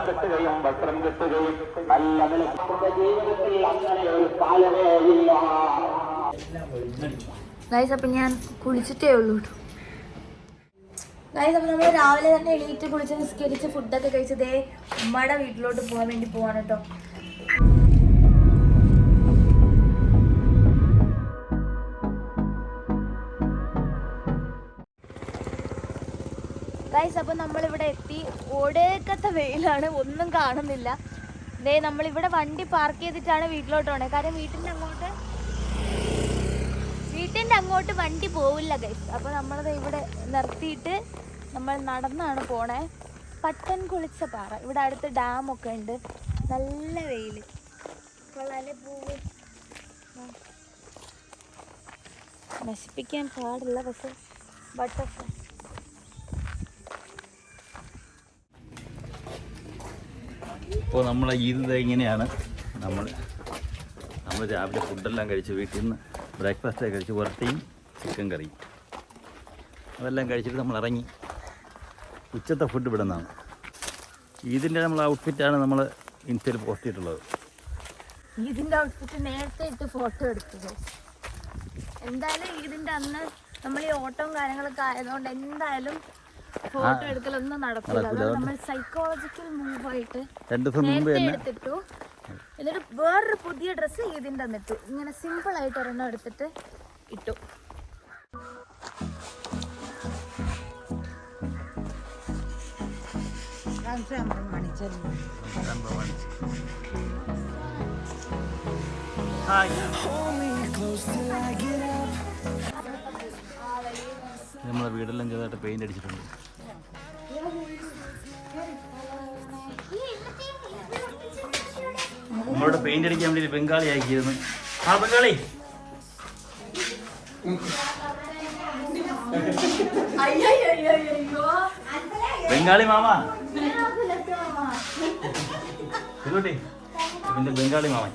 കിട്ടുകയും വസ്ത്രം കിട്ടുകയും നല്ല നിലനിൽക്കുന്ന ജീവിതത്തിൽ അങ്ങനെ ഒരു കാലമേ ഇല്ല. ഗൈസ്, അപ്പം ഞാൻ കുളിച്ചിട്ടേ ഉള്ളൂ കേട്ടോ. ഗൈസ്, അപ്പം നമ്മൾ രാവിലെ തന്നെ എണീറ്റ് കുളിച്ച് നിസ്കരിച്ച് ഫുഡൊക്കെ കഴിച്ചതേ ഉമ്മയുടെ വീട്ടിലോട്ട് പോകാൻ വേണ്ടി പോവാണ് കേട്ടോ. ഗൈസ്, അപ്പം നമ്മളിവിടെ എത്തി. ഓടേക്കത്തെ വെയിലാണ്, ഒന്നും കാണുന്നില്ല. ദേ നമ്മളിവിടെ വണ്ടി പാർക്ക് ചെയ്തിട്ടാണ് വീട്ടിലോട്ട് പോണേ. കാരണം വീട്ടിൻ്റെ അങ്ങോട്ട് വണ്ടി പോവില്ല ഗൈസ്. അപ്പോൾ നമ്മളത് ഇവിടെ നിർത്തിയിട്ട് നമ്മൾ നടന്നാണ് പോണേ. പട്ടൻ കുളിച്ച പാറ, ഇവിടെ അടുത്ത് ഡാമൊക്കെ ഉണ്ട്. നല്ല വെയിൽ, കൊള്ളാലെ പൂവ് നശിപ്പിക്കാൻ പാടില്ല. പക്ഷെ ബട്ടർഫ്ലൈ ഇപ്പോൾ നമ്മളെ ഈദ് ഇങ്ങനെയാണ്. നമ്മൾ രാവിലെ ഫുഡെല്ലാം കഴിച്ച് വീട്ടിൽ നിന്ന് ബ്രേക്ക്ഫാസ്റ്റൊക്കെ കഴിച്ച് പുരട്ടിയും ചിക്കൻ കറിയും അതെല്ലാം കഴിച്ചിട്ട് നമ്മൾ ഇറങ്ങി. ഉച്ചത്തെ ഫുഡ് ഇവിടെ നിന്നാണ്. ഈദിൻ്റെ നമ്മൾ ഔട്ട്ഫിറ്റാണ് നമ്മൾ ഇൻസ്റ്റയിൽ പോസ്റ്റ് ചെയ്തിട്ടുള്ളത്. ഈദിൻ്റെ ഔട്ട്ഫിറ്റ് നേരത്തെ ഇട്ട് ഫോട്ടോ എടുത്തത്. എന്തായാലും ഈദിൻ്റെ അന്ന് നമ്മൾ ഈ ഓട്ടവും കാര്യങ്ങളൊക്കെ ആയതുകൊണ്ട് എന്തായാലും ഫോട്ടോ എടുക്കലൊന്നും നടക്കില്ല. നമ്മൾ സൈക്കോളജിക്കൽ മൂവായിട്ട് നേരത്തെ എടുത്തിട്ടു. എന്നിട്ട് വേറൊരു പുതിയ ഡ്രസ്സ് ഇതിൻ്റെ അന്നിട്ടു. ഇങ്ങനെ സിമ്പിൾ ആയിട്ട് ഒരെണ്ണം എടുത്തിട്ട് ഇട്ടു. നമ്മളെ വീടെല്ലാം ചെറുതായിട്ട് പെയിന്റ് അടിച്ചിട്ടുണ്ട്. നമ്മളോട് പെയിന്റ് അടിക്കാൻ വേണ്ടി ബംഗാളി ആക്കിയിരുന്നു. ആ ബംഗാളി ബംഗാളി മാമ ഇതോട്ടെ പിന്നെ ബംഗാളി മാമൻ.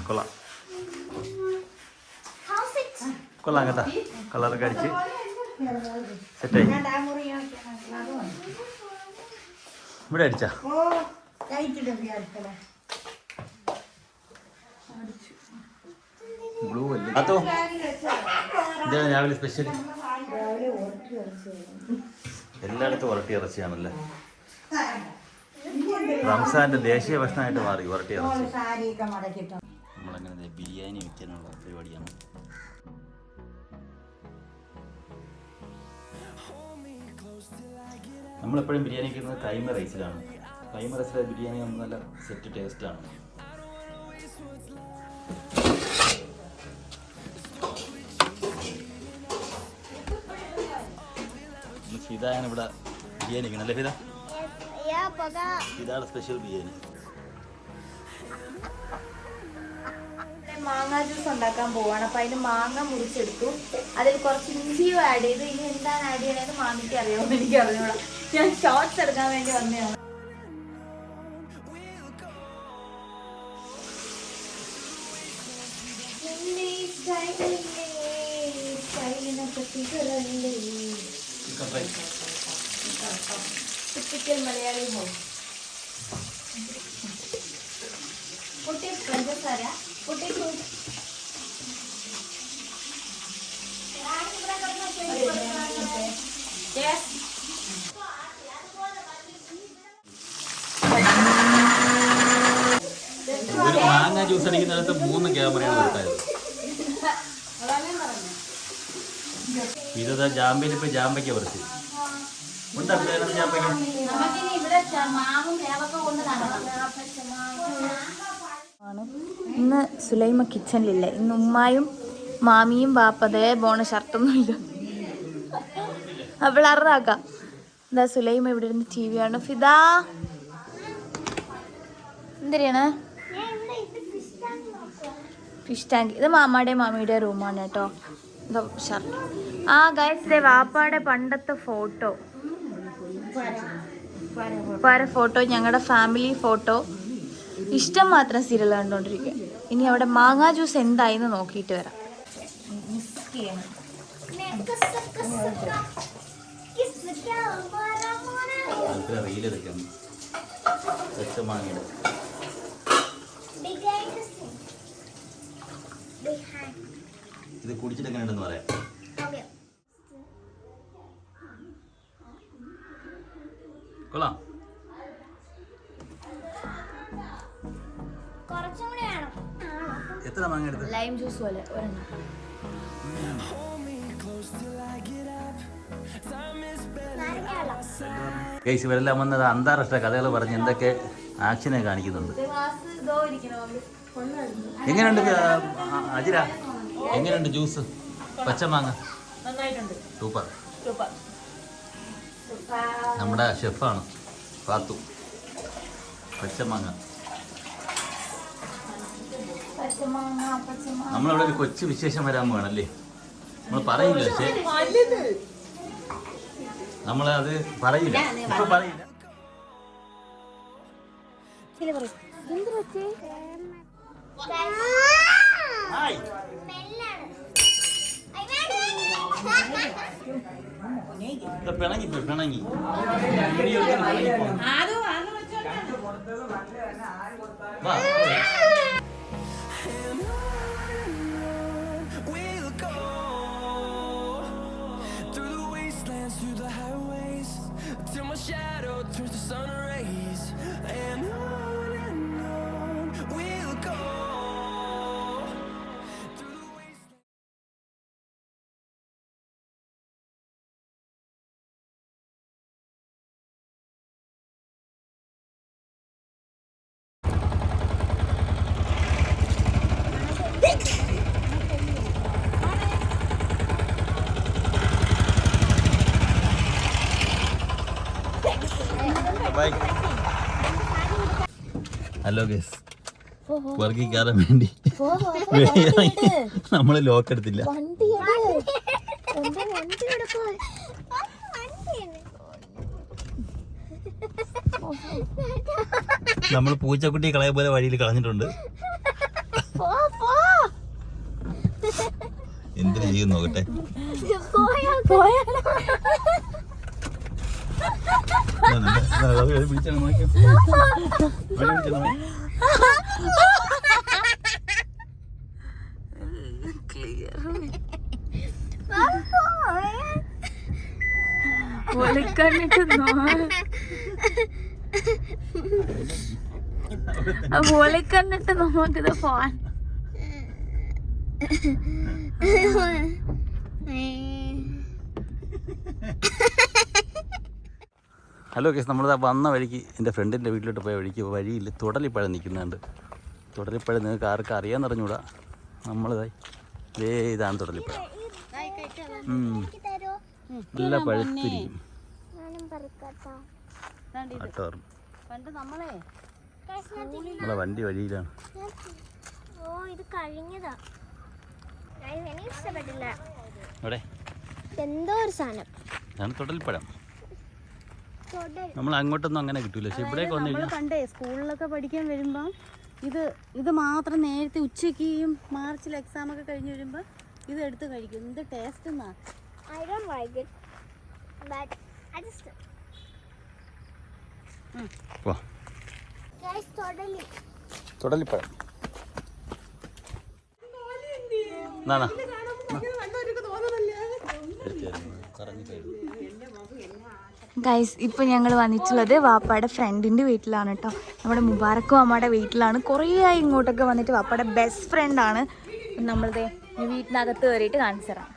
കൊള്ളാം കൊള്ളാം കേട്ടാ. കളറൊക്കെ അടിച്ച് സെറ്റായി. ഇവിടെ അടിച്ചാ ബ്ലൂ അല്ലേ അതോ? ഇതാണ് രാവിലെ സ്പെഷ്യൽ. എല്ലായിടത്തും വരട്ടി ഇറച്ചിയാണല്ലേ. റംസാന്റെ ദേശീയ ഭക്ഷണമായിട്ട് മാറി വരട്ടി ഇറച്ചി. നമ്മളങ്ങനെ ബിരിയാണി വെക്കാനുള്ള പരിപാടിയാണ്. നമ്മളെപ്പോഴും ബിരിയാണി വെക്കുന്നത് കൈമ റൈസിലാണ്. കൈമ റൈസിലെ ബിരിയാണി നല്ല സെറ്റ് ടേസ്റ്റാണ്. ഫിദയാണ് ഇവിടെ ബിരിയാണി വെക്കണല്ലേ ഫിദ? ഇതാണ് സ്പെഷ്യൽ ബിരിയാണി. മാങ്ങ ജ്യൂസ് ഉണ്ടാക്കാൻ പോവാണ്. അപ്പൊ അതിന് മാങ്ങ മുറിച്ചെടുത്തു. അതിൽ കുറച്ച് ഇഞ്ചിയും ആഡ് ചെയ്തു. ഇനി എന്താണ് ആഡ് ചെയ്യണതെന്ന് മാമിക്ക് അറിയാമെന്ന് എനിക്ക് അറിഞ്ഞൂടാ. ഞാൻ ഷോർട്സ് എടുക്കാൻ വേണ്ടി വന്നതാണ്. Typical Malayali home. കുട്ടി പഞ്ചസാര കുട്ടി ഒരു മാങ്ങ ജ്യൂസ് അടിക്കുന്നിടത്ത് 3 ക്യാമറയാണ് കൊടുത്തായത്. ഇതാ ജാമ്പയിൽ ഇപ്പൊ ജാമ്പയ്ക്ക പറിച്ച് ഇന്ന് സുലൈമ കിച്ചണിലില്ല. ഇന്ന് ഉമ്മായും മാമിയും ബാപ്പതേ പോണ ഷർട്ടൊന്നുമില്ല. അപ്പോൾ അറാക്കാം. എന്താ സുലൈമ ഇവിടെ ഇരുന്ന് TV ആണ്. ഫിദാ എന്തിനാണ്? Fish tank. ഇത് മാമാടെ മാമിയുടെ റൂമാണ് കേട്ടോ. ഇതാ ഷർട്ട്. ആ ഗൈസ്, വാപ്പാടെ പണ്ടത്തെ ഫോട്ടോ ഫോട്ടോ, ഞങ്ങളുടെ ഫാമിലി ഫോട്ടോ. ഇഷ്ടം മാത്രം സീരിയൽ കണ്ടോണ്ടിരിക്കുക. ഇനി അവിടെ മാങ്ങാ ജ്യൂസ് എന്തായിന്ന് നോക്കിയിട്ട് വരാം. ഇത് കുടിച്ചിട്ട് എങ്ങനെയുണ്ടെന്ന് പറയാം. കൊള്ളാം. എത്ര മാങ്ങ എടുത്ത്? ലൈം ജ്യൂസ് പോലെ ഒരെണ്ണം. ഗൈസ്, ഇവരെല്ലാം വന്നത് അന്താരാഷ്ട്ര കഥകൾ പറഞ്ഞ് എന്തൊക്കെ ആക്ഷനെ കാണിക്കുന്നുണ്ട്. എങ്ങനെയുണ്ട് അജിര? എങ്ങനെയുണ്ട് ജ്യൂസ്? പച്ചമാങ്ങ സൂപ്പർ. നമ്മുടെ ഷെഫാണ് പാത്തു. പച്ചമാങ്ങ. നമ്മളിവിടെ ഒരു കൊച്ചു വിശേഷം വരാൻ പോകണല്ലേ. നമ്മൾ പറയില്ല, പക്ഷേ നമ്മളത് പറയില്ല, ഇപ്പൊ പറയില്ല. പിണങ്ങി പിണങ്ങി till my shadow turns to sun rays, and on we'll go through the wasteland. Hello guys, പുറകെ കയറാൻ വേണ്ടി നമ്മള് ലോക്ക് എടുത്തില്ല. നമ്മൾ പൂച്ചക്കുട്ടി കളയ പോലെ വഴിയിൽ കളഞ്ഞിട്ടുണ്ട്. എന്തിനു ചെയ്യും നോക്കട്ടെ. കണ്ടിട്ട് നമുക്കിത് പോവാൻ. ഹലോ കേസ്, നമ്മളിതാ വന്ന വഴിക്ക് എൻ്റെ ഫ്രണ്ടിൻ്റെ വീട്ടിലോട്ട് പോയ വഴിക്ക് വഴിയിൽ തുടലിപ്പഴം നിൽക്കുന്നുണ്ട്. തുടലിപ്പഴം നിങ്ങൾക്ക് ആർക്കും അറിയാൻ അറിഞ്ഞൂടാ. നമ്മളിതായി ഇതാണ് തുടലിപ്പഴം. നല്ല പഴുത്തിരിക്കും. നമ്മളെ വണ്ടി വഴിയിലാണ്. അവിടെ എന്തോ ഒരു സാധനം ഇതാണ് തുടലിപ്പഴം. നമ്മൾ അങ്ങോട്ടൊന്നും അങ്ങനെ കിട്ടൂല, പക്ഷെ ഇവിടേക്ക് വന്നു കഴിഞ്ഞാൽ കണ്ടേ സ്കൂളിലൊക്കെ പഠിക്കാൻ വരുമ്പം ഇത് മാത്രം നേരത്തെ ഉച്ചയ്ക്കും മാർച്ചിൽ എക്സാം ഒക്കെ കഴിഞ്ഞ് വരുമ്പോൾ ഇത് എടുത്ത് കഴിക്കും. എന്ത് ടേസ്റ്റ് എന്നാ. I don't like it, but I just guys തുടലിപ്പഴം നാണാ ഗൈസ്, ഇപ്പോൾ ഞങ്ങൾ വന്നിട്ടുള്ളത് വാപ്പയുടെ ഫ്രണ്ടിൻ്റെ വീട്ടിലാണ് കേട്ടോ. നമ്മുടെ മുബാറക്കും അമ്മയുടെ വീട്ടിലാണ്. കുറേ ആയി ഇങ്ങോട്ടൊക്കെ വന്നിട്ട്. വാപ്പയുടെ ബെസ്റ്റ് ഫ്രണ്ടാണ്. നമ്മളിതേ ഈ വീട്ടിനകത്ത് കയറിയിട്ട് കാണിച്ചു തരാം.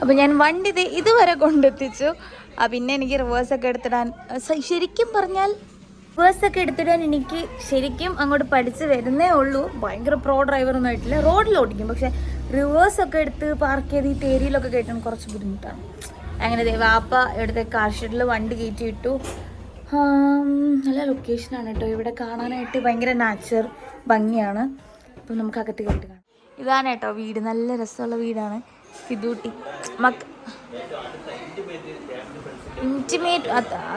അപ്പോൾ ഞാൻ വണ്ടി ഇതുവരെ കൊണ്ടെത്തിച്ചു. പിന്നെ എനിക്ക് റിവേഴ്സൊക്കെ എടുത്തിടാൻ, ശരിക്കും പറഞ്ഞാൽ റിവേഴ്സൊക്കെ എടുത്തിടാൻ എനിക്ക് ശരിക്കും അങ്ങോട്ട് പഠിച്ച് വരുന്നേ ഉള്ളൂ. ഭയങ്കര പ്രോ ഡ്രൈവറൊന്നും ആയിട്ടില്ല. റോഡിൽ ഓടിക്കും, പക്ഷെ റിവേഴ്സൊക്കെ എടുത്ത് പാർക്ക് ചെയ്ത് ഈ തേരിയിലൊക്കെ കയറ്റാൻ കുറച്ച് ബുദ്ധിമുട്ടാണ്. അങ്ങനെ വാപ്പ ഇവിടുത്തെ കാർ ഷെഡിൽ വണ്ടി കയറ്റി ഇട്ടു. നല്ല ലൊക്കേഷനാണ് കേട്ടോ. ഇവിടെ കാണാനായിട്ട് ഭയങ്കര നാച്ചർ ഭംഗിയാണ്. അപ്പം നമുക്ക് അകത്ത് കയറിയിട്ട് കാണാം. ഇതാണ് കേട്ടോ വീട്, നല്ല രസമുള്ള വീടാണ്. ഫിദൂട്ടി ഇൻറ്റിമേറ്റ്,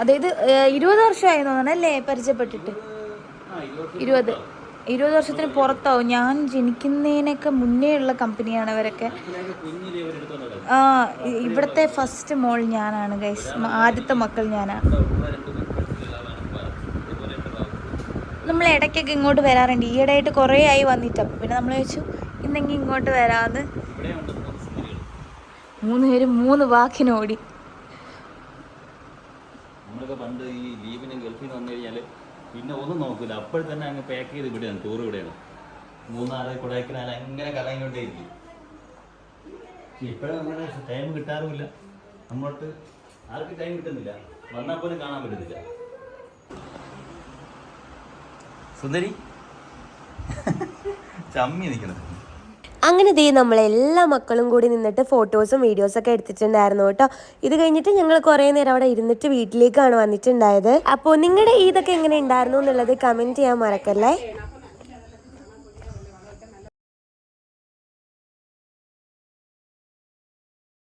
അതായത് 20 വർഷമായി തോന്നണല്ലേ പരിചയപ്പെട്ടിട്ട്. 20 വർഷത്തിന് പുറത്താവും. ഞാൻ ജനിക്കുന്നതിനൊക്കെ മുന്നേ ഉള്ള കമ്പനിയാണ് അവരൊക്കെ. ഇവിടുത്തെ ഫസ്റ്റ് മോൾ ഞാനാണ് ഗൈസ്, ആദ്യത്തെ മക്കൾ ഞാനാണ്. നമ്മൾ ഇടയ്ക്കൊക്കെ ഇങ്ങോട്ട് വരാറുണ്ട്. ഈയിടെയായിട്ട് കുറേ ആയി വന്നിട്ട്. അപ്പം പിന്നെ നമ്മൾ വെച്ചു ഇന്നെങ്കിൽ ഇങ്ങോട്ട് വരാമെന്ന്. 3 പേരും 3 വാക്കിനോടി. നമ്മളൊക്കെ പണ്ട് ഈ ലീവിന് ഗൾഫിൽ നിന്ന് വന്നു കഴിഞ്ഞാൽ പിന്നെ ഒന്നും നോക്കില്ല, അപ്പോൾ തന്നെ അങ്ങ് പാക്ക് ചെയ്ത് ഇവിടെയാണ്, ടൂർ ഇവിടെയാണ്. 3 കൊടൈക്കനാൽ അങ്ങനെ കറങ്ങിക്കൊണ്ടേയിരിക്കും. ഇപ്പോഴും അങ്ങനെ ടൈം കിട്ടാറുമില്ല, നമ്മളോട്ട് ആർക്കും ടൈം കിട്ടുന്നില്ല, വന്നാൽ പോലും കാണാൻ പറ്റുന്നില്ല. സുന്ദരി ചമ്മി നിൽക്കുന്നത്. അങ്ങനെ നമ്മളെല്ലാ മക്കളും കൂടി നിന്നിട്ട് ഫോട്ടോസും വീഡിയോസൊക്കെ എടുത്തിട്ടുണ്ടായിരുന്നു കേട്ടോ. ഇത് കഴിഞ്ഞിട്ട് ഞങ്ങൾ കുറേ നേരം അവിടെ ഇരുന്നിട്ട് വീട്ടിലേക്കാണ് വന്നിട്ടുണ്ടായത്. അപ്പോൾ നിങ്ങളുടെ ഇതൊക്കെ എങ്ങനെ ഉണ്ടായിരുന്നു എന്നുള്ളത് കമൻറ്റ് ചെയ്യാൻ മറക്കല്ലേ.